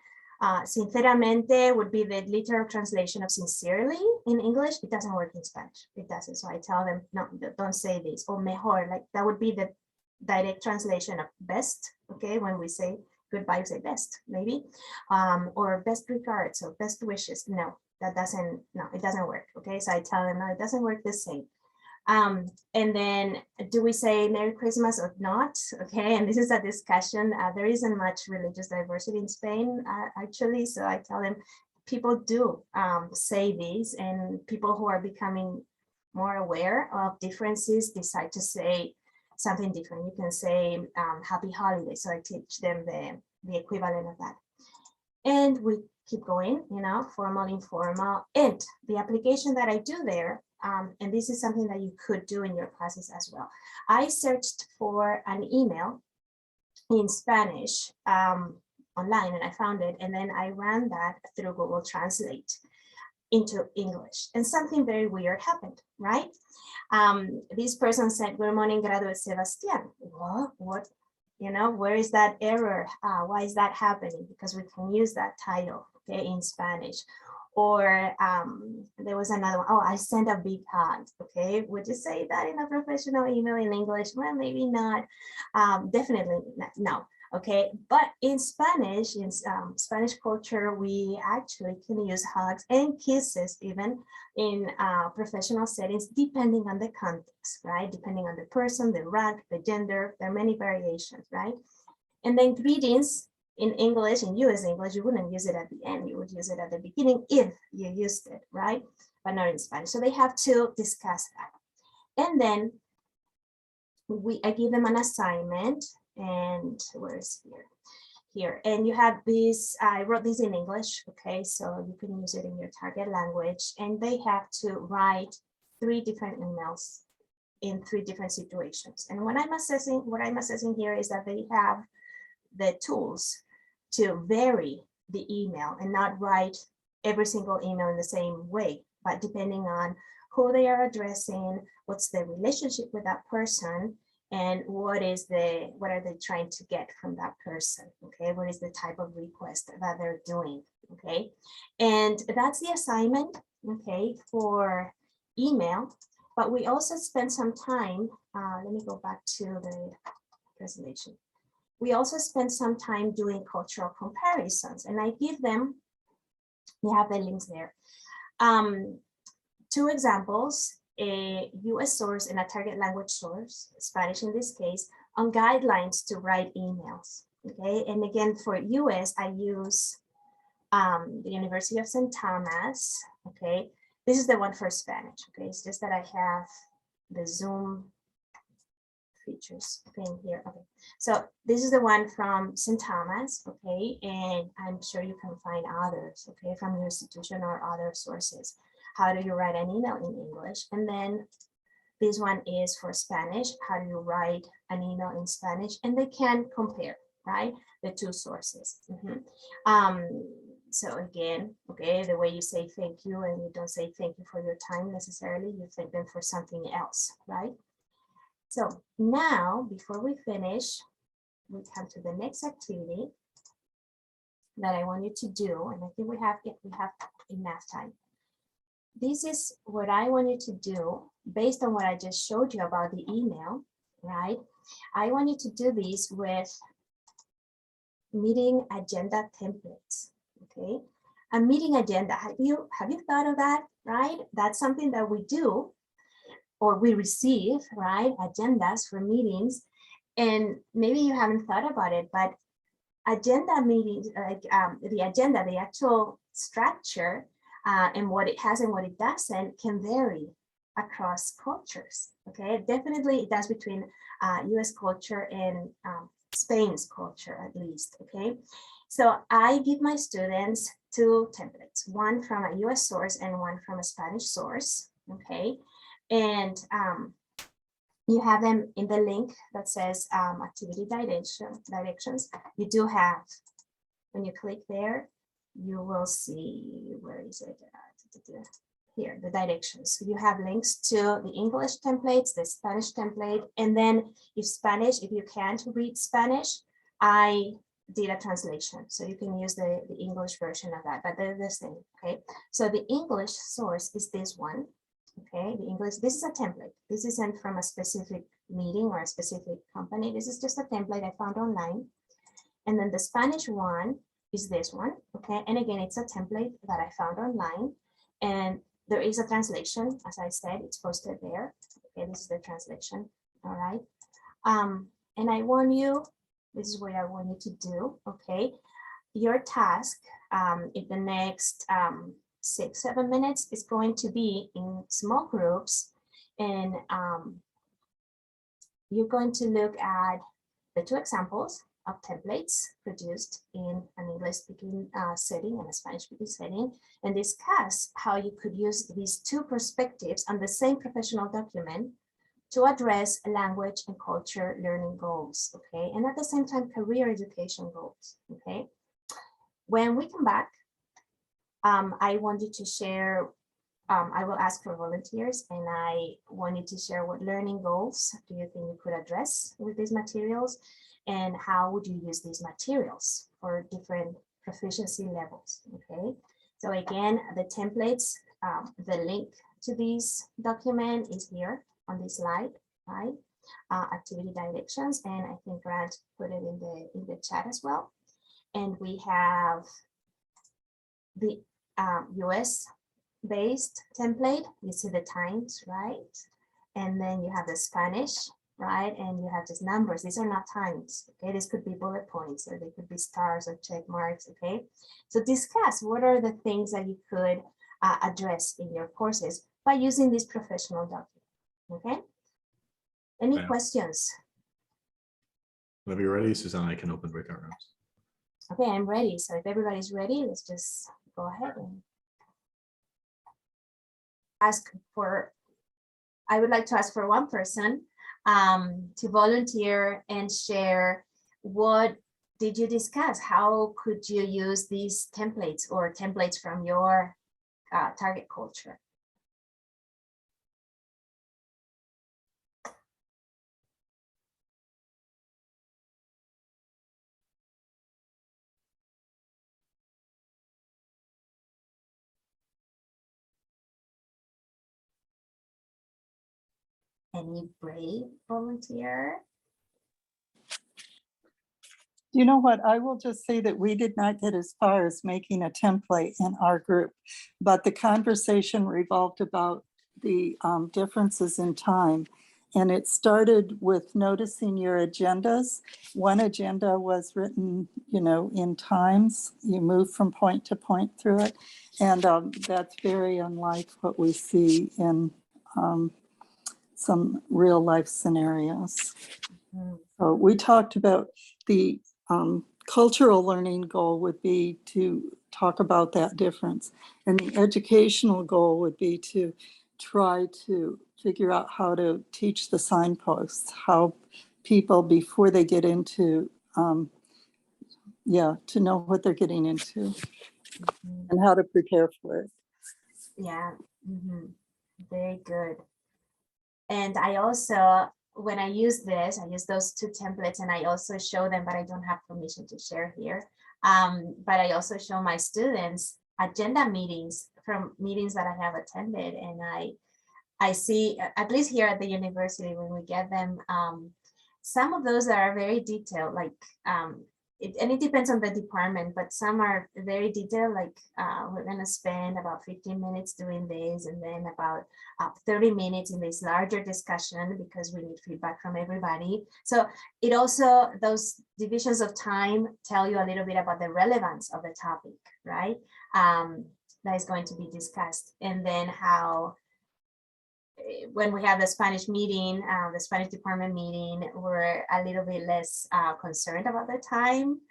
Sinceramente would be the literal translation of sincerely in English. It doesn't work in Spanish. It doesn't. So I tell them, no, don't say this. Or mejor, like that would be the direct translation of best. Okay, when we say goodbye, we say best, maybe. Or best regards or best wishes. No, that doesn't, no, it doesn't work. Okay, so I tell them, no, it doesn't work the same. And then do we say Merry Christmas or not? Okay, and this is a discussion. There isn't much religious diversity in Spain, actually. So I tell them people do say this, and people who are becoming more aware of differences decide to say something different. You can say Happy Holidays. So I teach them the equivalent of that. And we keep going, you know, formal, informal, and the application that I do there. And this is something that you could do in your classes as well. I searched for an email in Spanish online, and I found it. And then I ran that through Google Translate into English. And something very weird happened, right? This person said, "Good morning, graduate Sebastián." What? You know, where is that error? Why is that happening? Because we can use that title, okay, in Spanish. Or there was another one. Oh, I sent a big hug. Okay, would you say that in a professional email in English? Well, maybe not. Definitely no. Okay, but in Spanish, in Spanish culture, we actually can use hugs and kisses even in professional settings, depending on the context, right? Depending on the person, the rank, the gender. There are many variations, right? And then greetings. In English, in US English, you wouldn't use it at the end. You would use it at the beginning if you used it, right? But not in Spanish. So they have to discuss that. And then I give them an assignment, and where is here? Here. And you have this, I wrote this in English, okay? So you can use it in your target language. And they have to write 3 different emails in 3 different situations. And what I'm assessing here is that they have the tools to vary the email and not write every single email in the same way, but depending on who they are addressing, what's the relationship with that person, and what are they trying to get from that person, okay? What is the type of request that they're doing, okay? And that's the assignment, okay, for email. But we also spend some time, let me go back to the presentation. We also spend some time doing cultural comparisons, and I give them, you have the links there. 2 examples, a US source and a target language source, Spanish in this case, on guidelines to write emails, okay? And again, for US, I use the University of St. Thomas, okay? This is the one for Spanish, okay? It's just that I have the Zoom features thing here. Okay, so this is the one from St. Thomas, okay, and I'm sure you can find others, okay, from your institution or other sources. How do you write an email in English? And then this one is for Spanish. How do you write an email in Spanish? And they can compare, right, the 2 sources. So again, okay, the way you say thank you, and you don't say thank you for your time necessarily, you thank them for something else, right? So now, before we finish, we come to the next activity that I want you to do, and I think we have enough time. This is what I want you to do based on what I just showed you about the email, right? I want you to do this with meeting agenda templates, okay? A meeting agenda, have you thought of that, right? That's something that we do, or we receive, right, agendas for meetings, and maybe you haven't thought about it, but agenda meetings, like the agenda, the actual structure, and what it has and what it doesn't can vary across cultures, okay? Definitely it does between US culture and Spain's culture, at least, okay? So I give my students 2 templates, one from a US source and one from a Spanish source, okay? And you have them in the link that says activity directions. You do have, when you click there, you will see, where is it? here, the directions. So you have links to the English templates, the Spanish template, and then if you can't read Spanish, I did a translation. So you can use the English version of that, but they're the same, okay? So the English source is this one, okay? The English, this is a template. This isn't from a specific meeting or a specific company. This is just a template I found online. And then the Spanish one is this one, okay? And again, it's a template that I found online. And there is a translation, as I said, it's posted there. Okay, this is the translation, all right? And I want you, this is what I want you to do, okay? Your task in the next 6-7 minutes is going to be in small groups, and you're going to look at the 2 examples of templates produced in an English-speaking setting and a Spanish-speaking setting, and discuss how you could use these 2 perspectives on the same professional document to address language and culture learning goals, okay? And at the same time, career education goals, okay? When we come back, I want you to share, I will ask for volunteers, and I want you to share what learning goals do you think you could address with these materials, and how would you use these materials for different proficiency levels, okay? So again, the templates, the link to this document is here on this slide, right? Activity directions, and I think Grant put it in the chat as well. And we have the US based template. You see the times, right? And then you have the Spanish, right? And you have these numbers. These are not times, okay? This could be bullet points, or they could be stars or check marks, okay? So discuss what are the things that you could address in your courses by using this professional document, okay? Any Yeah. questions? Whenever you're ready, Susanna, I can open breakout rooms. Okay, I'm ready. So if everybody's ready, let's just go ahead and ask for, I would like to ask for one person to volunteer and share what did you discuss? How could you use these templates or templates from your target culture? Any brave volunteer? You know what? I will just say that we did not get as far as making a template in our group, but the conversation revolved about the differences in time. And it started with noticing your agendas. One agenda was written, you know, in times. You move from point to point through it. And that's very unlike what we see in some real life scenarios. Mhm. So we talked about the cultural learning goal would be to talk about that difference. And the educational goal would be to try to figure out how to teach the signposts, how people, before they get into, to know what they're getting into Mhm. and how to prepare for it. Yeah, very good. And I also, when I use this, I use those 2 templates, and I also show them, but I don't have permission to share here. But I also show my students agenda meetings from meetings that I have attended. And I see, at least here at the university, when we get them, some of those that are very detailed, like, and it depends on the department, but some are very detailed, like we're gonna spend about 15 minutes doing this, and then about 30 minutes in this larger discussion because we need feedback from everybody. So it also, those divisions of time tell you a little bit about the relevance of the topic, right? That is going to be discussed. And then how, when we have the Spanish meeting, the Spanish department meeting, we're a little bit less concerned about the time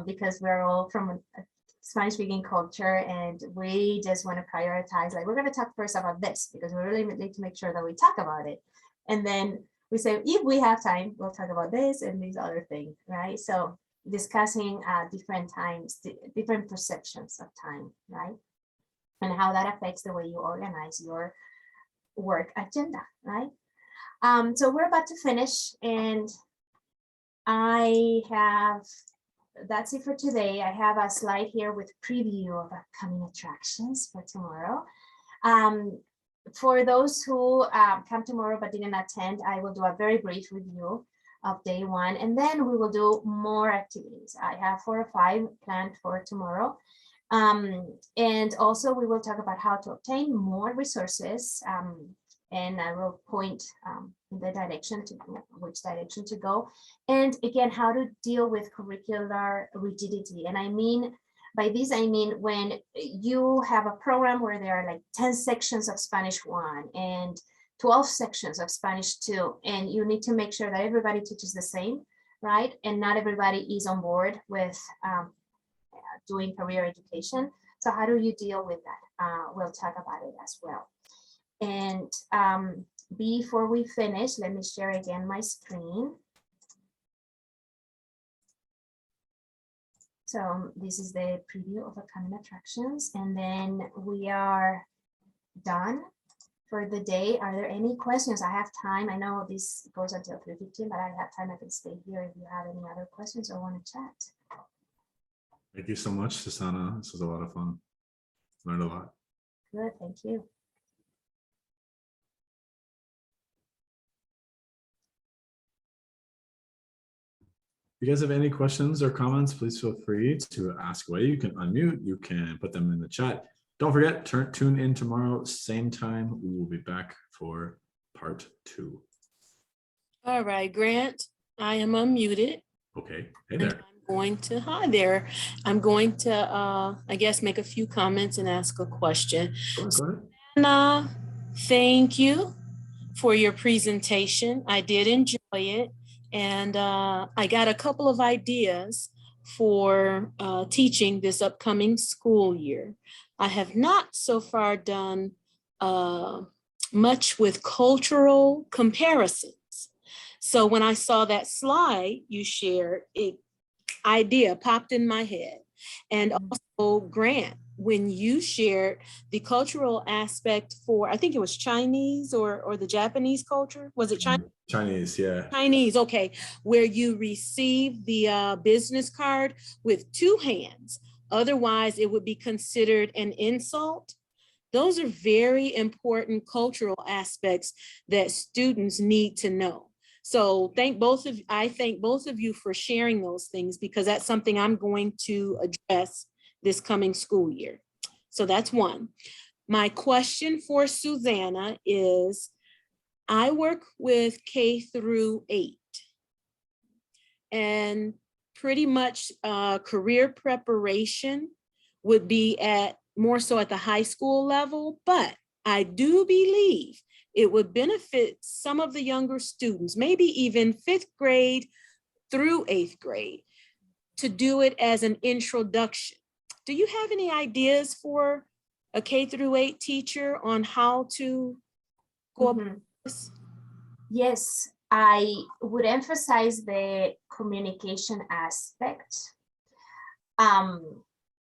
because we're all from a Spanish-speaking culture, and we just want to prioritize, like, we're going to talk first about this because we really need to make sure that we talk about it. And then we say, if we have time, we'll talk about this and these other things, right? So discussing different times, different perceptions of time, right? and how that affects the way you organize your work agenda, right? So we're about to finish, and that's it for today. I have a slide here with preview of upcoming attractions for tomorrow. For those who come tomorrow but didn't attend, I will do a very brief review of day one, and then we will do more activities. I have 4 or 5 planned for tomorrow. And also we will talk about how to obtain more resources, and I will point in the direction to which direction to go. And again, how to deal with curricular rigidity. And I mean, by this, I mean when you have a program where there are like 10 sections of Spanish 1 and 12 sections of Spanish 2, and you need to make sure that everybody teaches the same, right? And not everybody is on board with doing career education. So how do you deal with that? We'll talk about it as well. And before we finish, let me share again my screen. So this is the preview of upcoming attractions, and then we are done for the day. Are there any questions? I have time. I know this goes until 3:15, but I have time. I can stay here if you have any other questions or want to chat. Thank you so much, Susana. This was a lot of fun. Learned a lot. Good, thank you. If you guys have any questions or comments, please feel free to ask away. You can unmute, you can put them in the chat. Don't forget, tune in tomorrow, same time. We will be back for part 2. All right, Grant, I am unmuted. Okay, hey there. Hi there. I'm going to, I guess, make a few comments and ask a question. Go ahead. Anna, thank you for your presentation. I did enjoy it. And I got a couple of ideas for teaching this upcoming school year. I have not so far done much with cultural comparisons. So when I saw that slide you shared, idea popped in my head. And also, Grant, when you shared the cultural aspect for, I think it was Chinese or the Japanese culture, was it Chinese? Chinese, yeah. Chinese, okay, where you receive the business card with 2 hands. Otherwise, it would be considered an insult. Those are very important cultural aspects that students need to know. So I thank both of you for sharing those things, because that's something I'm going to address this coming school year. So that's one. My question for Susanna is, I work with K through 8, and pretty much career preparation would be more so at the high school level, but I do believe it would benefit some of the younger students, maybe even 5th grade through 8th grade, to do it as an introduction. Do you have any ideas for a K through 8 teacher on how to go about this? Yes, I would emphasize the communication aspect.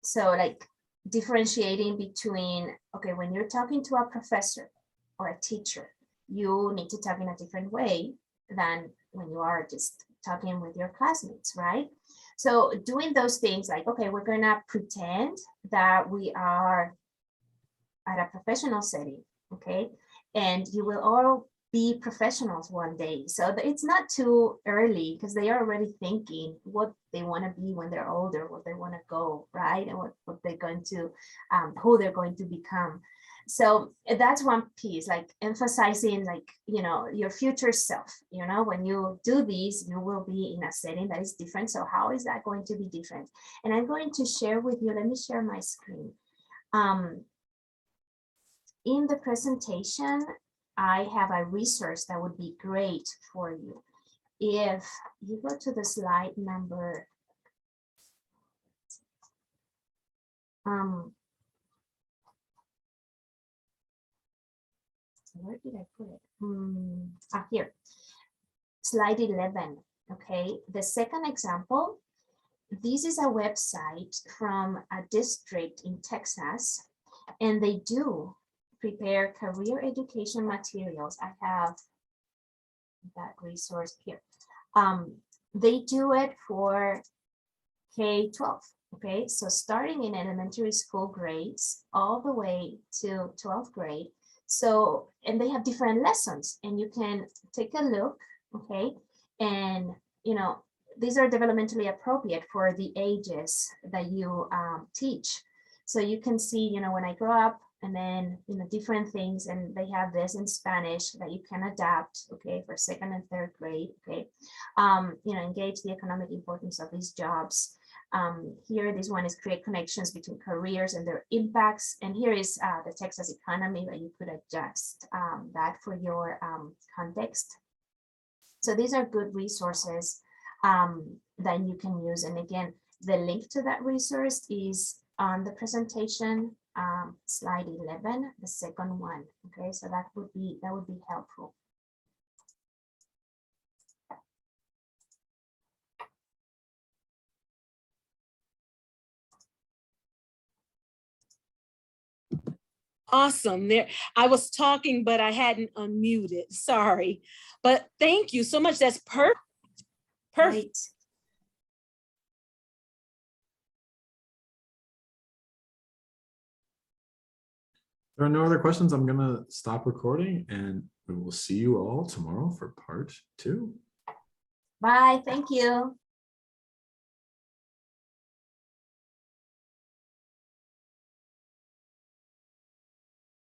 So like differentiating between, okay, when you're talking to a professor or a teacher, you need to talk in a different way than when you are just talking with your classmates, right? So doing those things like, okay, we're gonna pretend that we are at a professional setting, okay? And you will all be professionals one day. So it's not too early, because they are already thinking what they want to be when they're older, what they want to go, right? And what they're going to, who they're going to become. So that's one piece, like emphasizing, like, you know, your future self, you know, when you do these, you will be in a setting that is different. So how is that going to be different? And I'm going to share with you, let me share my screen. In the presentation, I have a resource that would be great for you. If you go to the slide number, where did I put it? Here, slide 11, okay? The second example, this is a website from a district in Texas, And they do prepare career education materials. I have that resource here. They do it for K-12. Okay, so starting in elementary school grades all the way to 12th grade. So, and they have different lessons, and you can take a look, okay, and you know, these are developmentally appropriate for the ages that you teach. So you can see, you know, when I grow up, and then, you know, different things, and they have this in Spanish that you can adapt, okay, for 2nd and 3rd grade, okay. You know, engage the economic importance of these jobs. Here, this one is create connections between careers and their impacts. And here is the Texas economy, that you could adjust that for your context. So these are good resources that you can use. And again, the link to that resource is on the presentation, slide 11, the second one. Okay, so that would be helpful. Awesome. There, I was talking, but I hadn't unmuted. Sorry. But thank you so much. That's perfect. Perfect. Right. There are no other questions. I'm gonna stop recording, and we will see you all tomorrow for part 2. Bye. Thank you.